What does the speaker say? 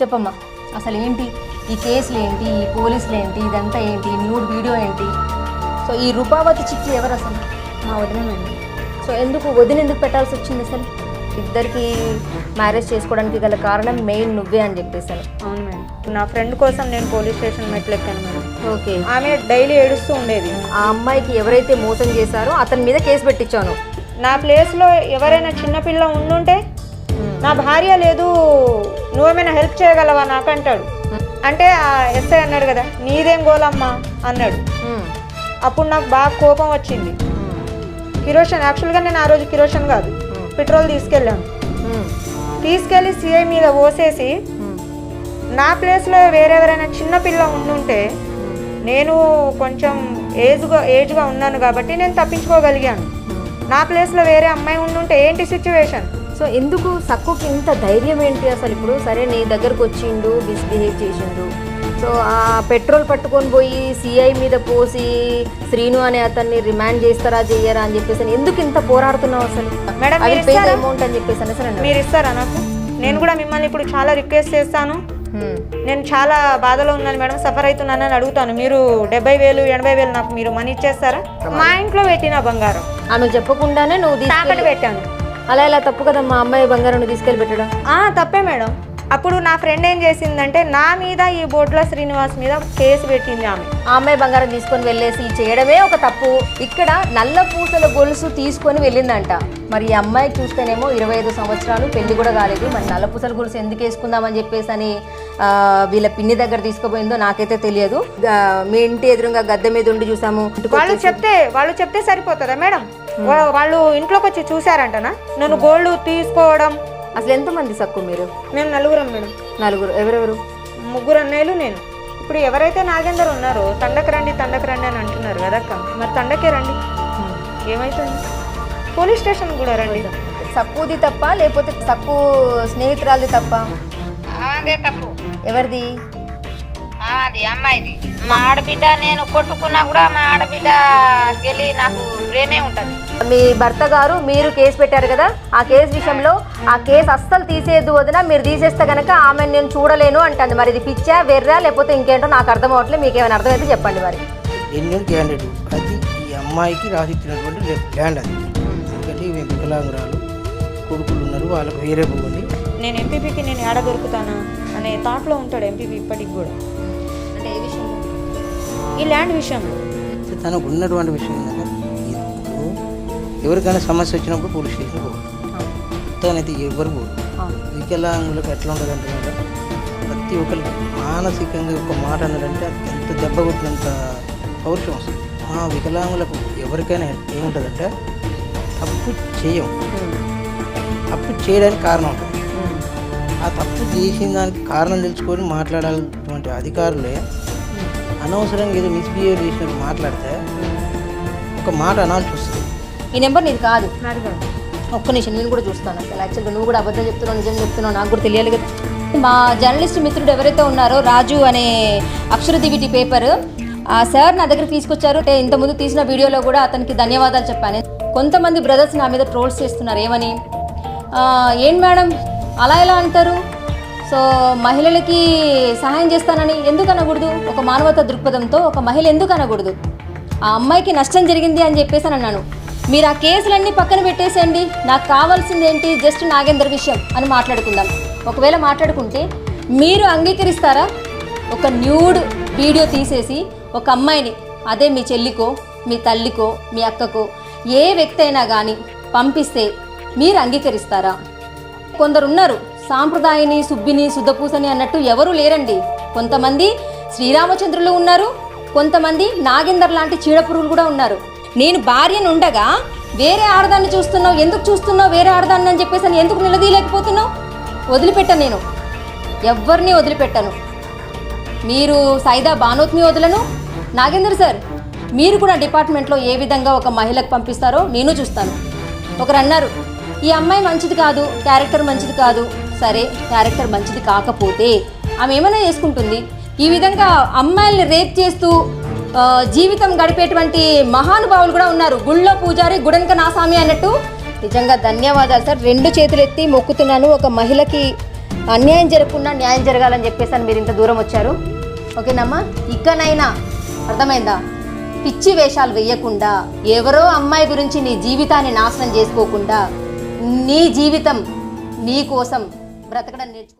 చెప్పమ్మా, అసలు ఏంటి ఈ కేసులు ఏంటి, ఈ పోలీసులు ఏంటి, ఇదంతా ఏంటి, న్యూడ్ వీడియో ఏంటి? సో ఈ రూపావతి చిట్టి ఎవరు అసలు? మా వదిలేనండి. సో ఎందుకు పెట్టాల్సి వచ్చింది అసలు? ఇద్దరికి మ్యారేజ్ చేసుకోవడానికి గల కారణం మెయిన్ నువ్వే అని చెప్పేసాను. అవును మేడం, నా ఫ్రెండ్ కోసం నేను పోలీస్ స్టేషన్ మెట్లు ఎక్కాను మేడం. ఓకే. ఆమె డైలీ ఏడుస్తూ ఉండేది. ఆ అమ్మాయికి ఎవరైతే మోసం చేశారో అతని మీద కేసు పెట్టించాను. నా ప్లేస్లో ఎవరైనా చిన్నపిల్ల ఉండుంటే నా భార్య లేదు, నువ్వేమైనా హెల్ప్ చేయగలవా నాకంటాడు. అంటే ఆ ఎస్ఐ అన్నాడు కదా, నీదేం గోలమ్మా అన్నాడు. అప్పుడు నాకు బాగా కోపం వచ్చింది. కిరోషన్, యాక్చువల్గా నేను ఆ రోజు కిరోషన్ కాదు, పెట్రోల్ తీసుకెళ్ళాను. తీసుకెళ్ళి సిఐ మీద పోసేసి నా ప్లేస్లో వేరెవరైనా చిన్నపిల్ల ఉండుంటే, నేను కొంచెం ఏజ్గా ఉన్నాను కాబట్టి నేను తప్పించుకోగలిగాను. నా ప్లేస్లో వేరే అమ్మాయి ఉండుంటే ఏంటి సిచ్యువేషన్? సో ఎందుకు సక్కుకి ఇంత ధైర్యం ఏంటి అసలు? ఇప్పుడు సరే నీ దగ్గరకు వచ్చిండు, మిస్బిహేవ్ చేసిండు, సో ఆ పెట్రోల్ పట్టుకొని పోయి సిఐ మీద పోసి శ్రీను అనే అతన్ని రిమాండ్ చేస్తారా చెయ్యరా అని చెప్పేసి ఎందుకు ఇంత పోరాడుతున్నావు అసలు? మేడం అమౌంట్ అని చెప్పేసి అసలు మీరు ఇస్తారా నాకు? నేను కూడా మిమ్మల్ని ఇప్పుడు చాలా రిక్వెస్ట్ చేస్తాను. నేను చాలా బాధలో ఉన్నాను మేడం, సఫర్ అవుతున్నానని అడుగుతాను. మీరు 70,000 80,000 నాకు మీరు మనీ ఇచ్చేస్తారా? మా ఇంట్లో పెట్టిన బంగారం ఆమె చెప్పకుండానే నువ్వు తాకట్టు పెట్టాను. అలా ఇలా తప్పు కదా మా అమ్మాయి బంగారం తీసుకెళ్ళి పెట్టడం? తప్పే మేడం. అప్పుడు నా ఫ్రెండ్ ఏం చేసిందంటే నా మీద ఈ బోట్ల శ్రీనివాస్ మీద కేసు పెట్టింది. ఆమె ఆ అమ్మాయి బంగారం తీసుకొని వెళ్ళేసి చేయడమే ఒక తప్పు. ఇక్కడ నల్ల పూసల గొలుసు తీసుకొని వెళ్ళిందంట. మరి ఈ అమ్మాయి చూస్తేనేమో 25 సంవత్సరాలు, పెళ్లి కూడా కాలేదు. మరి నల్ల పూసల గొలుసు ఎందుకు వేసుకుందామని చెప్పేసి అని వీళ్ళ పిన్ని దగ్గర తీసుకుపోయిందో నాకైతే తెలియదు. మీ ఇంటి ఎదురుగా గద్దె మీద ఉండి చూసాము. వాళ్ళు చెప్తే సరిపోతుందా మేడం? వాళ్ళు ఇంట్లోకి వచ్చి చూసారంటనా నన్ను గోల్డ్ తీసుకోవడం? అసలు ఎంతమంది సక్కు మీరు? మేము నలుగురం మేడం. నలుగురు? ఎవరెవరు? 3 అన్నయ్యలు, నేను. ఇప్పుడు ఎవరైతే నాగేందర్ ఉన్నారో తండకు రండి అని అంటున్నారు కదక్క, మరి తండకే రండి. ఏమైతుంది? పోలీస్ స్టేషన్ కూడా రండి. సక్కుది తప్ప లేకపోతే సక్కు స్నేహితురాలది తప్ప? అదే తప్పు. ఎవరిది? అది అమ్మాయిది. మా ఆడబిడ్డ నేను కొట్టుకున్నా కూడా మా ఆడబిడ్డ వెళ్ళి నాకు ప్రేమే ఉంటుంది. మీ భర్త గారు మీరు కేసు పెట్టారు కదా, ఆ కేసు విషయంలో ఆ కేసు అస్సలు తీసేయద్దు వదిన, మీరు తీసేస్తే కనుక ఆమెను నేను చూడలేను అంటుంది. మరి ఇది పిచ్చా వెర్రా లేకపోతే ఇంకేంటో నాకు అర్థం అవ్వట్లేదు. మీకు ఏమైనా అర్థమైతే చెప్పండి. మరి క్యాండిడేట్ అది ఈ అమ్మాయికి రాసిచ్చినటువంటి ల్యాండ్. అది ఎందుకంటే వికలాంగురాలు కొడుకులు ఉన్నారు, వాళ్ళకు వేరే పోవాలి. నేను ఎంపీపీకి నేను ఏడ దొరుకుతానా అనే థాట్లో ఉంటాడు ఎంపీపీ ఇప్పటికి కూడా. అంటే ఏ విషయం? ఈ ల్యాండ్ విషయంలో తనకు ఉన్నటువంటి విషయం ఏంటంటే, ఎవరికైనా సమస్య వచ్చినప్పుడు పోలీస్ స్టేషన్ పోవాలి. తనైతే ఎవరు పోరు. వికలాంగులకు ఎట్లా ఉంటుంది అంటే ప్రతి ఒక్కరికి మానసికంగా ఒక మాట అన్నారంటే ఎంత దెబ్బ కొట్టినంత పౌరుషం వస్తుంది. వికలాంగులకు ఎవరికైనా ఏముంటుందంటే తప్పు తప్పు చేయడానికి కారణం ఉంటుంది. ఆ తప్పు చేసిన దానికి కారణం తెలుసుకొని మాట్లాడాల్సినటువంటి అధికారులే అనవసరంగా ఏదో మిస్బిహేవ్ చేసినట్టు మాట్లాడితే ఒక మాట అనాల్సి వస్తుంది. ఈ నెంబర్ నీది కాదు. ఒక్క నిమిషం నేను కూడా చూస్తాను. అసలు యాక్చువల్గా నువ్వు కూడా అబద్ధం చెప్తున్నావు నిజం చెప్తున్నావు నాకు కూడా తెలియాలి కదా. మా జర్నలిస్ట్ మిత్రుడు ఎవరైతే ఉన్నారో రాజు అనే అక్షరదివిటి పేపర్ ఆ సార్ నా దగ్గర తీసుకొచ్చారు. ఇంతకుముందు తీసిన వీడియోలో కూడా అతనికి ధన్యవాదాలు చెప్పాను. కొంతమంది బ్రదర్స్ నా మీద ట్రోల్స్ చేస్తున్నారు. ఏమని? ఏం మేడం అలా ఎలా అంటారు? సో మహిళలకి సహాయం చేస్తానని ఎందుకు అనకూడదు? ఒక మానవతా దృక్పథంతో ఒక మహిళ ఎందుకు అనకూడదు? ఆ అమ్మాయికి నష్టం జరిగింది అని చెప్పేసి అని అన్నాను. మీరు ఆ కేసులన్నీ పక్కన పెట్టేసేయండి, నాకు కావాల్సింది ఏంటి జస్ట్ నాగేందర్ విషయం అని మాట్లాడుకుందాం. ఒకవేళ మాట్లాడుకుంటే మీరు అంగీకరిస్తారా? ఒక న్యూడ్ వీడియో తీసేసి ఒక అమ్మాయిని, అదే మీ చెల్లికో మీ తల్లికో మీ అక్కకో ఏ వ్యక్తి అయినా కానీ పంపిస్తే మీరు అంగీకరిస్తారా? కొందరు ఉన్నారు సాంప్రదాయని సుబ్బిని శుద్ధపూసని అన్నట్టు ఎవరూ లేరండి. కొంతమంది శ్రీరామచంద్రులు ఉన్నారు, కొంతమంది నాగేందర్ లాంటి చీడపురుగులు కూడా ఉన్నారు. నేను భార్యను ఉండగా వేరే ఆడదాన్ని చూస్తున్నావు, ఎందుకు చూస్తున్నావు వేరే ఆడదాన్ని అని చెప్పేసి అని ఎందుకు నిలదీయలేకపోతున్నావు? వదిలిపెట్టాను, నేను ఎవరిని వదిలిపెట్టాను. మీరు సైదా బానోత్ని వదలను. నాగేందర్ సార్ మీరు కూడా డిపార్ట్మెంట్లో ఏ విధంగా ఒక మహిళకు పంపిస్తారో నేను చూస్తాను. ఒకరు అన్నారు ఈ అమ్మాయి మంచిది కాదు, క్యారెక్టర్ మంచిది కాదు. సరే క్యారెక్టర్ మంచిది కాకపోతే ఆమె ఏమైనా చేసుకుంటుంది. ఈ విధంగా అమ్మాయిల్ని రేప్ చేస్తూ జీవితం గడిపేటువంటి మహానుభావులు కూడా ఉన్నారు. గుళ్ళో పూజారి గుడెనక నాసామి అన్నట్టు. నిజంగా ధన్యవాదాలు సార్, 2 చేతులు ఎత్తి మొక్కుతున్నాను. ఒక మహిళకి అన్యాయం జరగకుండా న్యాయం జరగాలని చెప్పేసి అని మీరు ఇంత దూరం వచ్చారు. ఓకేనమ్మా, ఇకనైనా అర్థమైందా? పిచ్చి వేషాలు వేయకుండా, ఎవరో అమ్మాయి గురించి నీ జీవితాన్ని నాశనం చేసుకోకుండా, నీ జీవితం నీ కోసం బ్రతకడం నేర్చుకో.